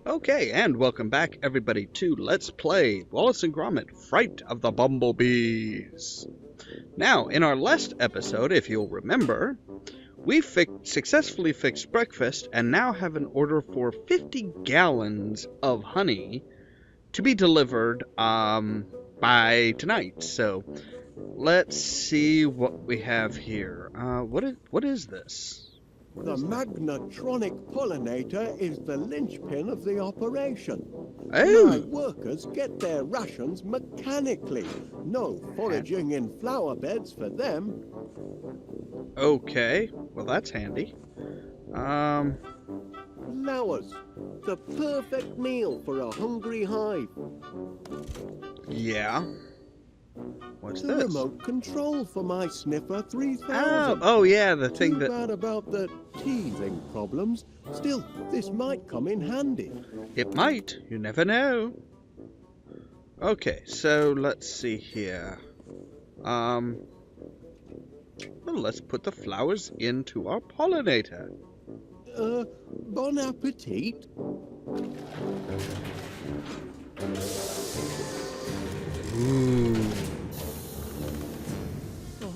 Okay, and welcome back everybody to Let's Play Wallace and Gromit, Fright of the Bumblebees. Now, in our last episode, if you'll remember, we successfully fixed breakfast and now have an order for 50 gallons of honey to be delivered by tonight. So, let's see what we have here. What is this? The magnetronic pollinator is the linchpin of the operation. Oh. My workers get their rations mechanically. No foraging in flower beds for them. Okay, well that's handy. Flowers. The perfect meal for a hungry hive. Yeah. What's The this? remote control for my Sniffer 3000. Oh yeah, the thing Too that... bad about the teething problems. Still, this might come in handy. It might. You never know. Okay, so let's see here. Well, let's put the flowers into our pollinator. Bon appetit. Ooh.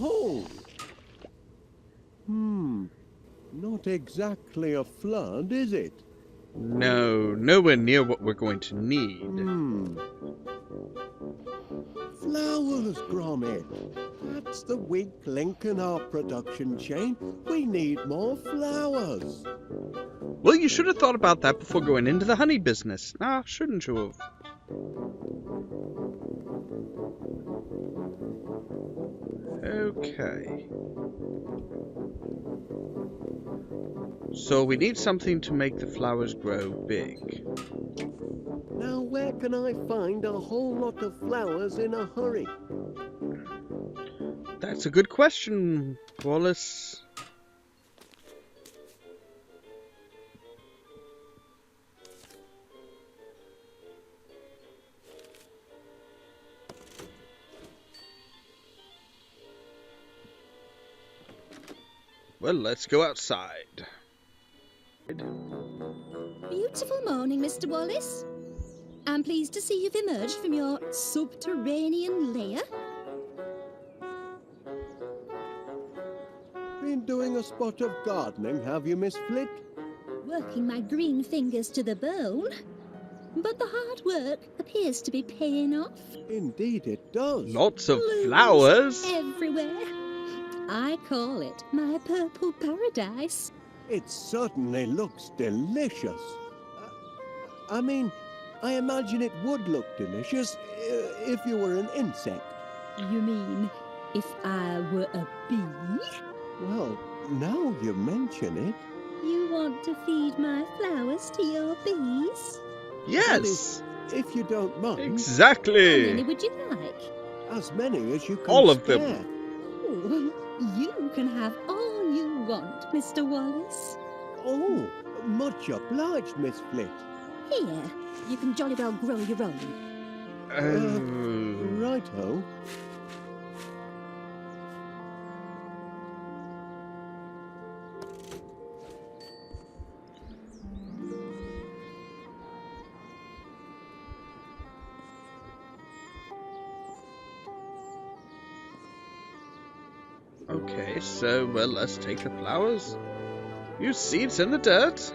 Oh. Not exactly a flood, is it? No, nowhere near what we're going to need. Flowers, Gromit. That's the weak link in our production chain. We need more flowers. Well, you should have thought about that before going into the honey business. Ah, shouldn't you have? Okay. So we need something to make the flowers grow big. Now, where can I find a whole lot of flowers in a hurry? That's a good question, Wallace. Well, let's go outside. Beautiful morning, Mr. Wallace. I'm pleased to see you've emerged from your subterranean lair. Been doing a spot of gardening, have you, Miss Flit? Working my green fingers to the bone. But the hard work appears to be paying off. Indeed it does. Lots of Blooms flowers. everywhere. I call it my purple paradise. It certainly looks delicious. I mean, I imagine it would look delicious if you were an insect. You mean if I were a bee? Well, now you mention it. You want to feed my flowers to your bees? Yes. If you don't mind. How Exactly. many would you like? As many as you can All of spare. them. Oh, you can have all you want, Mr. Wallace. Oh, much obliged, Miss Flit. Here, you can jolly well grow your own. Righto. Okay, so, well, let's take the flowers. Use seeds in the dirt.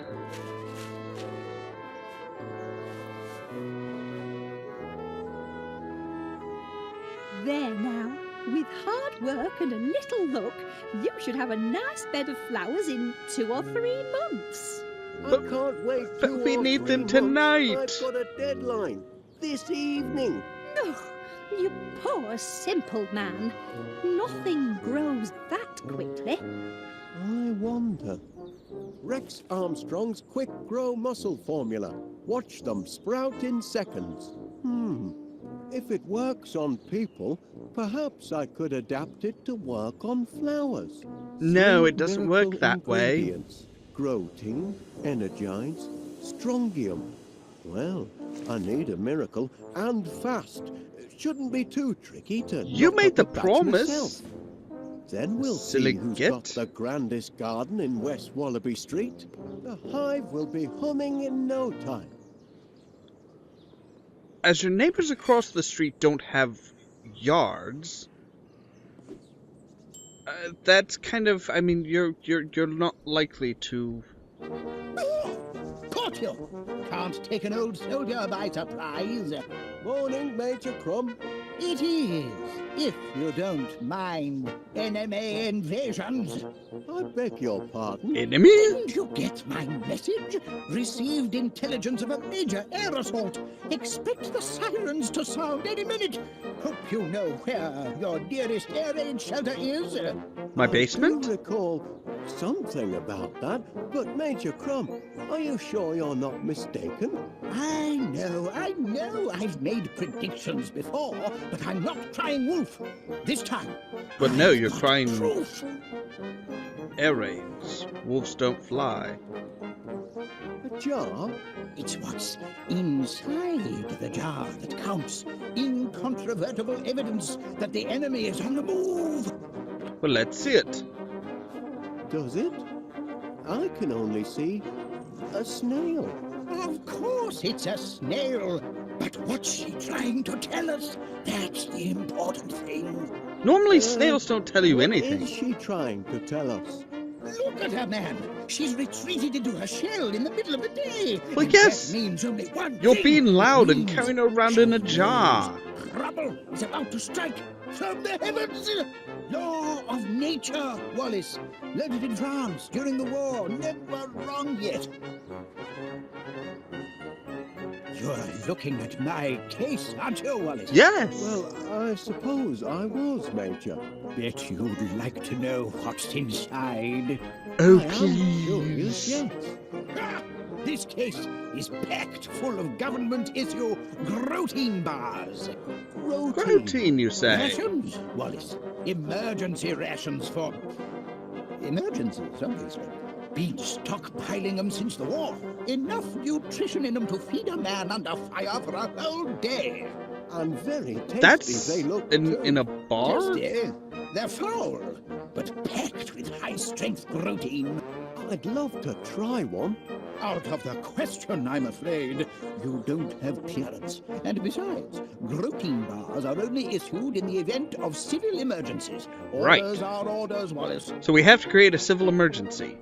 There now, with hard work and a little luck, you should have a nice bed of flowers in 2 or 3 months. But- I can't wait but 2 we or need 3 them months. tonight. I've got a deadline. This evening. Ugh, you poor simple man. Nothing grows that quickly. I wonder. Rex Armstrong's quick grow muscle formula. Watch them sprout in seconds. If it works on people, perhaps I could adapt it to work on flowers. No, 3 it doesn't miracle work that way. ingredients. Grow-team, Energize, Strongium. Well, I need a miracle, and fast. Shouldn't be too tricky to You knock made up the batch promise. myself. Then we'll Silly see who's git. got the grandest garden in West Wallaby Street. The hive will be humming in no time. as your neighbors across the street don't have yards, that's kind of, I mean, you're not likely to. Caught you! Can't take an old soldier by surprise. Morning, Major Crumb. It is, if you don't mind enemy invasions. I beg your pardon. Enemy? Didn't you get my message? Received intelligence of a major air assault. Expect the sirens to sound any minute. Hope you know where your nearest air raid shelter is. My basement? I do recall something about that, but Major Crumb, are you sure you're not mistaken? I know. I've made predictions before, but I'm not crying wolf. This time. But no, you're I've got crying proof. air raids. Wolves don't fly. A jar? It's what's inside the jar that counts. Incontrovertible evidence that the enemy is on the move. Well, let's see it. Does it? I can only see a snail. Of course it's a snail. But what's she trying to tell us? That's the important thing. Normally, snails don't tell you What anything. is she trying to tell us? Look at her, man. She's retreated into her shell in the middle of the day. Well, And yes. that means only one You're thing. being loud It and means carrying her around in a jar. trouble is about to strike from the heavens. Law of nature, Wallace. Learned it in France during the war. Never wrong yet. You're looking at my case, aren't you, Wallace? Yes. Well, I suppose I was, Major. Bet you'd like to know what's inside. Oh, I am curious, please. yes. Ah, this case is packed full of government-issue protein bars. Protein, you say? Rations, Wallace. Emergency rations for... emergencies, obviously. Been stockpiling them since the war. Enough nutrition in them to feed a man under fire for a whole day. And very tasty That's they look, too. in a bar? Tasty. They're foul, but packed with high-strength protein. I'd love to try one. Out of the question, I'm afraid. You don't have clearance. And besides, protein bars are only issued in the event of civil emergencies. Right. Orders are orders, Wallace. So we have to create a civil emergency.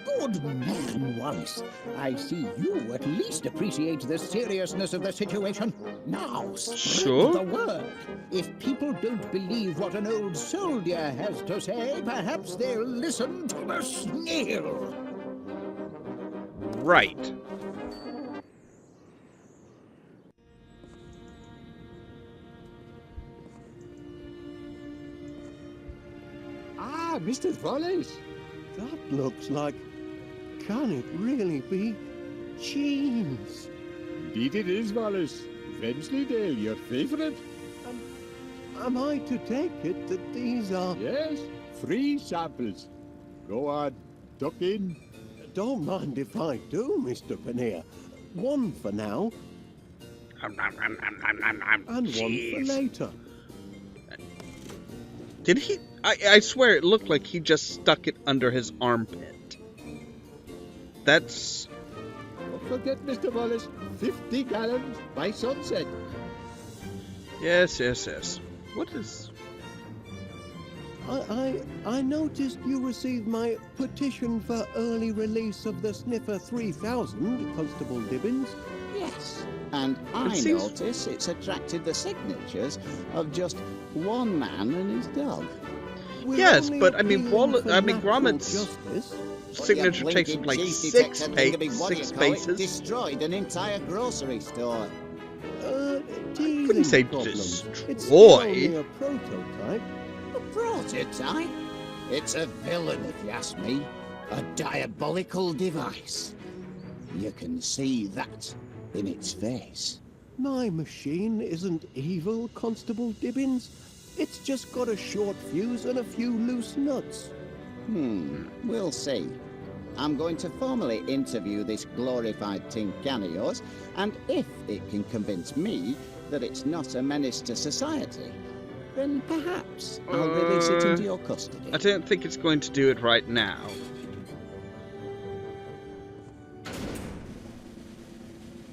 Good man, Wallace. I see you at least appreciate the seriousness of the situation. Now, spread Sure. the word. If people don't believe what an old soldier has to say, perhaps they'll listen to the snail. Right. Ah, Mr. Wallace. That looks like... Can it really be cheese? Indeed it is, Wallace. Wensleydale, your favourite? Am I to take it that these are... Yes, free samples. Go on, duck in. Don't mind if I do, Mr. Paneer. One for now, and one for Jeez. later. Did he? I swear it looked like he just stuck it under his armpit. That's... Don't forget, Mr. Wallace, 50 gallons by sunset. Yes. What is... I noticed you received my petition for early release of the Sniffer 3000, Constable Dibbins. Yes, and I It seems- notice it's attracted the signatures of just one man and his dog. We're Yes, only but I mean, appealing for natural Gromit's justice. signature What takes your like blinking cheese six detector think of it, what do you call it? spaces. Destroyed an entire grocery store. Teething say problems. It's destroy. only a prototype. A prototype? It's a villain, if you ask me. A diabolical device. You can see that in its face. My machine isn't evil, Constable Dibbins. It's just got a short fuse and a few loose nuts. We'll see. I'm going to formally interview this glorified tin can of yours, and if it can convince me that it's not a menace to society, then perhaps I'll release it into your custody. I don't think it's going to do it right now.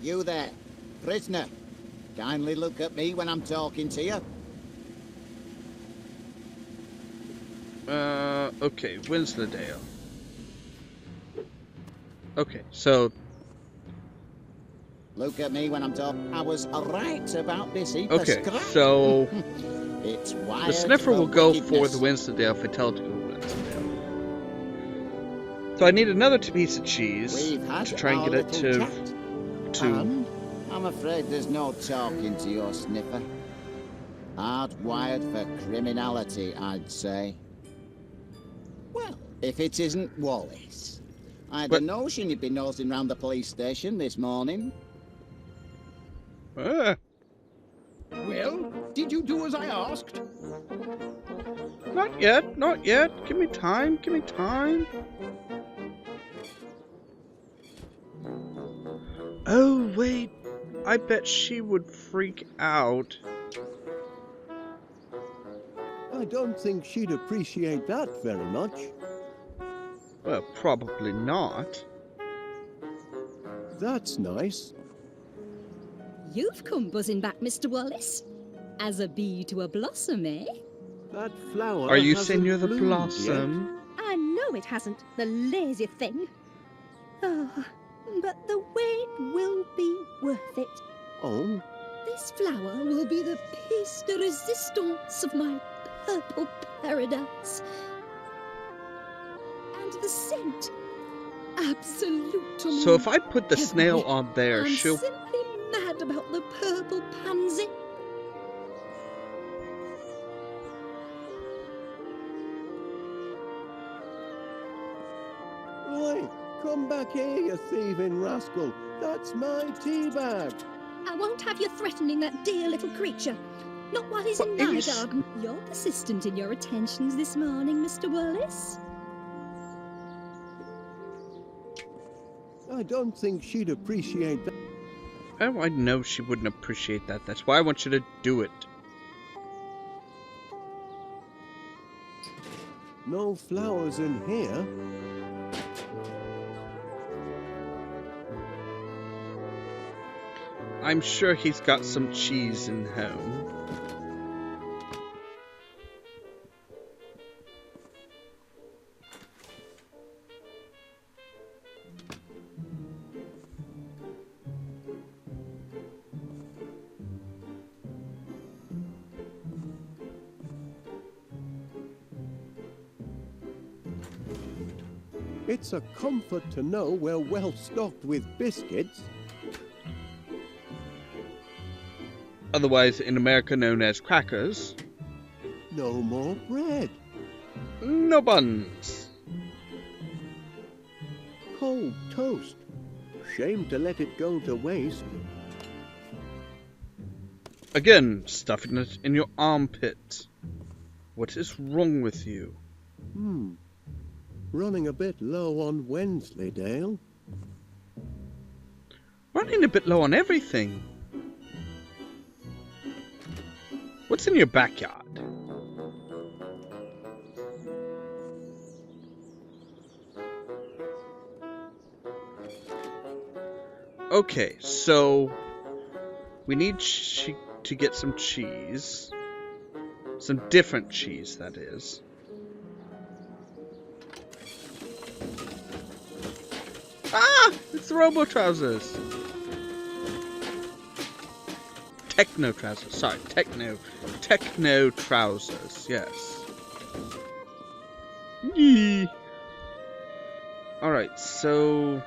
You there, prisoner. Kindly look at me when I'm talking to you. Okay, Winslow. Okay, so... Look at me when I'm talking. I was right about this heap Okay, of scrap. so... It's wired The sniffer will go for wickedness. the Winslow if I tell it to go Winslow. So I need another piece of cheese We've had to try and our get it little to... chat, and I'm afraid there's no talking to your sniffer. Hardwired for criminality, I'd say. Well, if it isn't Wallace. I had a notion you'd be nosing round the police station this morning. Ah, Well, did you do as I asked? not yet, not yet. Give me time, give me time. Oh, wait. I bet she would freak out. I don't think she'd appreciate that very much. Well, probably not. That's nice. You've come buzzing back, Mr. Wallace. As a bee to a blossom, eh? That flower Are you hasn't saying you're the bloomed blossom? I know it hasn't, the lazy thing. Oh, but the wait will be worth it. Yet. Oh, This flower will be the piece de resistance of my purple paradise. And the scent, absolute. So if I put the snail on there, I'm she'll... simply mad about the purple pansy. right. Come back here, you thieving rascal. That's my tea bag. I won't have you threatening that dear little creature. Not while he's in What my is- garden. You're persistent in your attentions this morning, Mr. Wallace. I don't think she'd appreciate that. Oh, I know she wouldn't appreciate that. That's why I want you to do it. No flowers in here. I'm sure he's got some cheese in home. It's a comfort to know we're well stocked with biscuits. Otherwise in America known as crackers. No more bread. No buns. Cold toast. Shame to let it go to waste. Again, stuffing it in your armpit. What is wrong with you? Running a bit low on Wensleydale. Running a bit low on everything. What's in your backyard? Okay, so we need to get some cheese. Some different cheese, that is. Ah! It's the Robo Trousers! Techno Trousers, sorry, Techno Trousers, yes. Yee! Alright, so...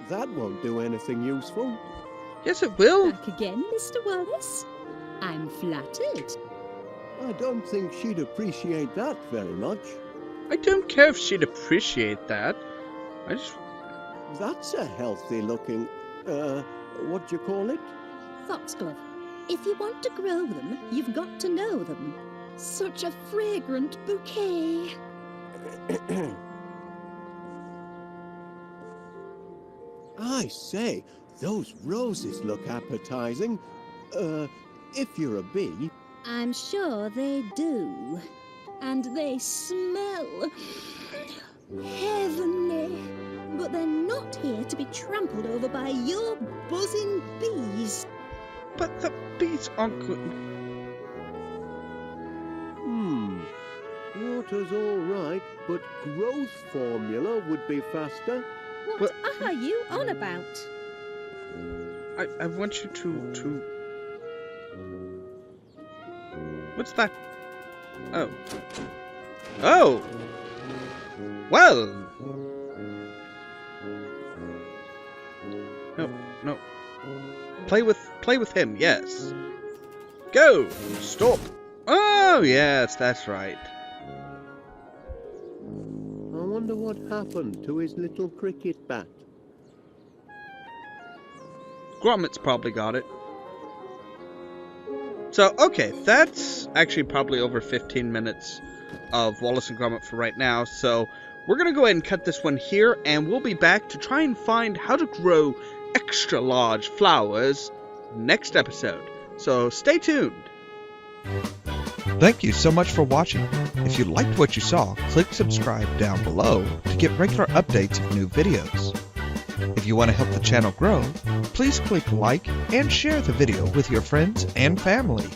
That won't do anything useful. Yes, it will! Back again, Mr. Wallace. I'm flattered. I don't think she'd appreciate that very much. I don't care if she'd appreciate that. I just... That's a healthy looking, what do you call it? Foxglove. If you want to grow them, you've got to know them. Such a fragrant bouquet. I say, those roses look appetizing. If you're a bee. I'm sure they do. And they smell Heavenly. But they're not here to be trampled over by your buzzing bees. But the bees aren't good. Water's all right, but growth formula would be faster. What are you on about? I want you to... What's that? Oh. Oh! Well! No. Play with him, yes. Go! Stop! Oh, yes, that's right. I wonder what happened to his little cricket bat. Gromit's probably got it. So, okay, that's actually probably over 15 minutes of Wallace and Gromit for right now. So, we're going to go ahead and cut this one here, and we'll be back to try and find how to grow extra large flowers next episode. So, stay tuned. Thank you so much for watching. If you liked what you saw, click subscribe down below to get regular updates of new videos. If you want to help the channel grow, please click like and share the video with your friends and family.